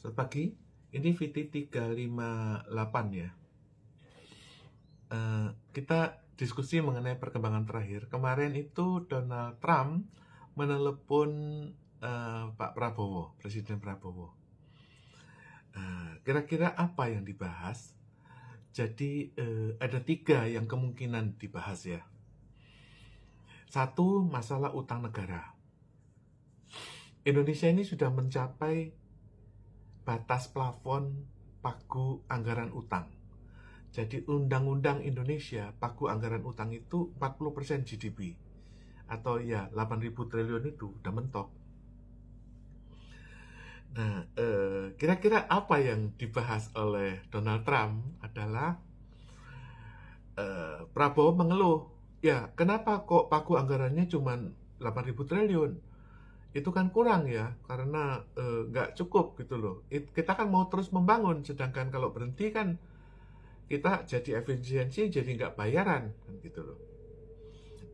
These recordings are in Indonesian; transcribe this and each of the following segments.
Selamat pagi, ini VT 358 ya. Kita diskusi mengenai perkembangan terakhir. Kemarin itu Donald Trump menelepon Pak Prabowo, Presiden Prabowo. Kira-kira apa yang dibahas? Jadi ada 3 yang kemungkinan dibahas ya. 1, masalah utang negara. Indonesia ini sudah mencapai batas plafon pagu anggaran utang. Jadi Undang-Undang Indonesia, pagu anggaran utang itu 40% GDP. Atau ya 8.000 triliun itu udah mentok. Nah, kira-kira apa yang dibahas oleh Donald Trump adalah Prabowo mengeluh, ya kenapa kok pagu anggarannya cuma 8.000 triliun? Itu kan kurang ya, karena nggak cukup gitu loh. Kita kan mau terus membangun, sedangkan kalau berhenti kan kita jadi efisiensi, jadi nggak bayaran kan gitu loh.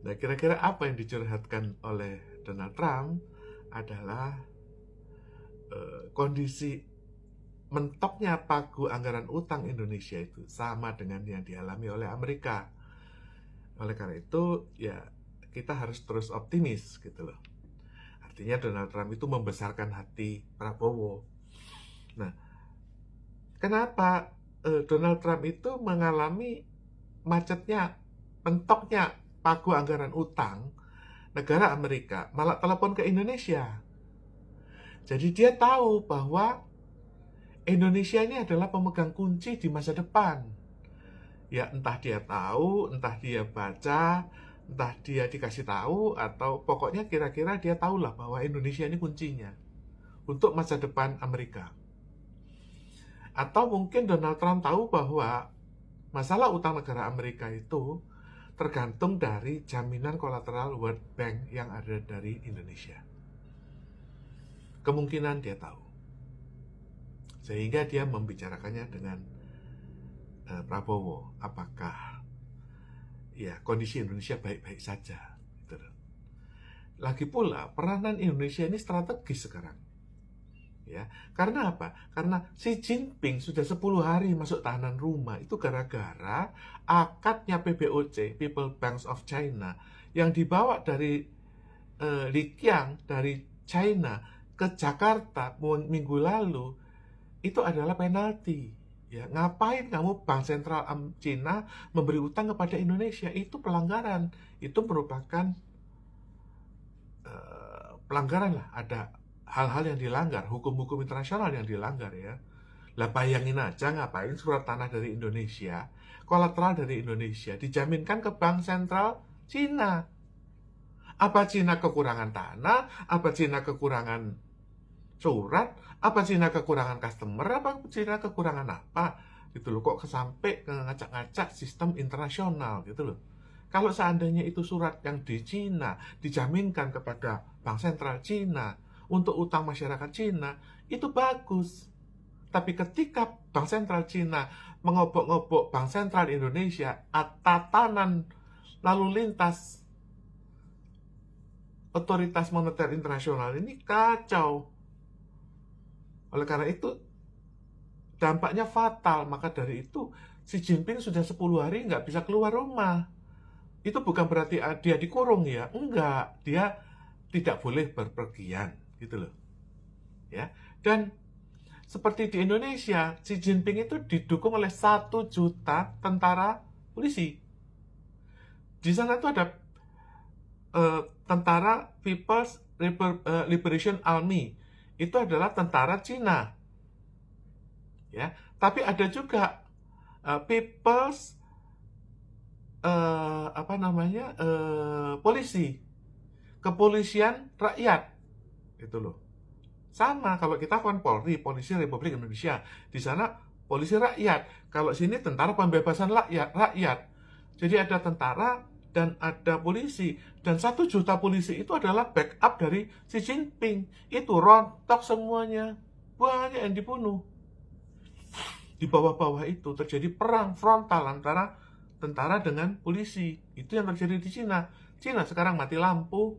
Nah, kira-kira apa yang dicurhatkan oleh Donald Trump adalah kondisi mentoknya pagu anggaran utang Indonesia itu sama dengan yang dialami oleh Amerika. Oleh karena itu, ya kita harus terus optimis gitu loh. Artinya Donald Trump itu membesarkan hati Prabowo. Nah, kenapa Donald Trump itu mengalami macetnya, mentoknya pagu anggaran utang negara Amerika, malah telepon ke Indonesia. Jadi dia tahu bahwa Indonesia ini adalah pemegang kunci di masa depan. Ya entah dia tahu, entah dia baca, entah dia dikasih tahu, atau pokoknya kira-kira dia tahulah bahwa Indonesia ini kuncinya untuk masa depan Amerika. Atau mungkin Donald Trump tahu bahwa masalah utang negara Amerika itu tergantung dari jaminan kolateral World Bank yang ada dari Indonesia. Kemungkinan dia tahu. Sehingga dia membicarakannya dengan Prabowo, apakah ya kondisi Indonesia baik-baik saja gitu. Lagi pula peranan Indonesia ini strategis sekarang ya, karena apa? Karena Xi Jinping sudah 10 hari masuk tahanan rumah itu gara-gara akadnya PBOC, People Bank of China, yang dibawa dari Liqiang dari China ke Jakarta minggu lalu itu adalah penalti. Ya, ngapain kamu Bank Sentral Cina memberi utang kepada Indonesia? Itu pelanggaran. Itu merupakan pelanggaran lah. Ada hal-hal yang dilanggar, hukum-hukum internasional yang dilanggar ya. Lah bayangin aja ngapain surat tanah dari Indonesia, kolateral dari Indonesia dijaminkan ke Bank Sentral Cina. Apa Cina kekurangan tanah? Apa Cina kekurangan surat? Apa Cina kekurangan customer? Apa Cina kekurangan apa? Gitu loh, kok sampai ke ngacak-ngacak sistem internasional gitu loh. Kalau seandainya itu surat yang di Cina dijaminkan kepada Bank Sentral Cina untuk utang masyarakat Cina, itu bagus. Tapi ketika Bank Sentral Cina mengobok-ngobok Bank Sentral Indonesia, tatanan lalu lintas otoritas moneter internasional ini kacau. Oleh karena itu, dampaknya fatal. Maka dari itu, Xi Jinping sudah 10 hari nggak bisa keluar rumah. Itu bukan berarti dia dikurung ya. Enggak, dia tidak boleh berpergian. Gitu loh. Ya. Dan seperti di Indonesia, Xi Jinping itu didukung oleh 1 juta tentara polisi. Di sana tuh ada tentara People's Liberation Army. Itu adalah tentara Cina, ya. Tapi ada juga People's polisi, kepolisian rakyat, itu loh. Sama kalau kita kan Polri, Polisi Republik Indonesia, di sana polisi rakyat. Kalau sini tentara pembebasan rakyat. Jadi ada tentara dan ada polisi, dan 1 juta polisi itu adalah backup dari Xi Jinping. Itu rontok semuanya, banyak yang dibunuh. Di bawah-bawah itu terjadi perang frontal antara tentara dengan polisi. Itu yang terjadi di Cina. Cina sekarang mati lampu,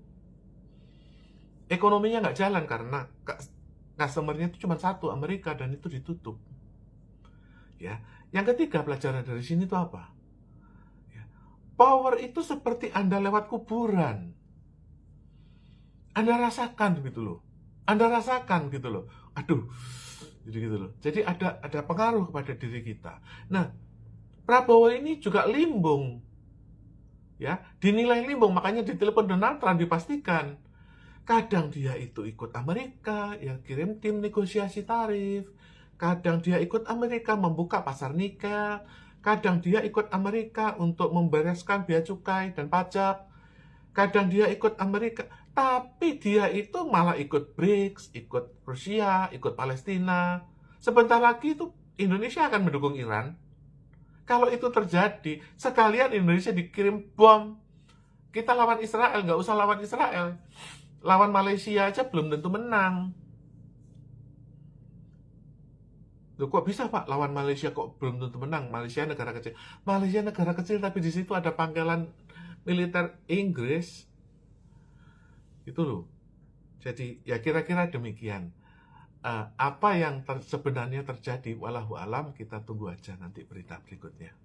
ekonominya nggak jalan karena Customer-nya itu cuma satu, Amerika, dan itu ditutup. Ya. Yang ketiga, pelajaran dari sini itu apa? Ya. Power itu seperti Anda lewat kuburan. Anda rasakan gitu loh. Anda rasakan gitu loh. Aduh, jadi gitu loh. Jadi ada pengaruh kepada diri kita. Nah, Prabowo ini juga limbung. Ya, dinilai limbung, makanya ditelepon Donald Trump dipastikan. Kadang dia itu ikut Amerika, ya kirim tim negosiasi tarif. Kadang dia ikut Amerika membuka pasar nikel. Kadang dia ikut Amerika untuk membereskan bea cukai dan pajak. Kadang dia ikut Amerika, tapi dia itu malah ikut BRICS, ikut Rusia, ikut Palestina. Sebentar lagi itu Indonesia akan mendukung Iran. Kalau itu terjadi, sekalian Indonesia dikirim bom. Kita lawan Israel, nggak usah lawan Israel. Lawan Malaysia aja belum tentu menang. Loh, kok bisa Pak lawan Malaysia kok belum tentu menang? Malaysia negara kecil. Malaysia negara kecil tapi di situ ada pangkalan militer Inggris. Itu loh. Jadi ya kira-kira demikian. Apa yang sebenarnya terjadi, wallahu alam, kita tunggu aja nanti berita berikutnya.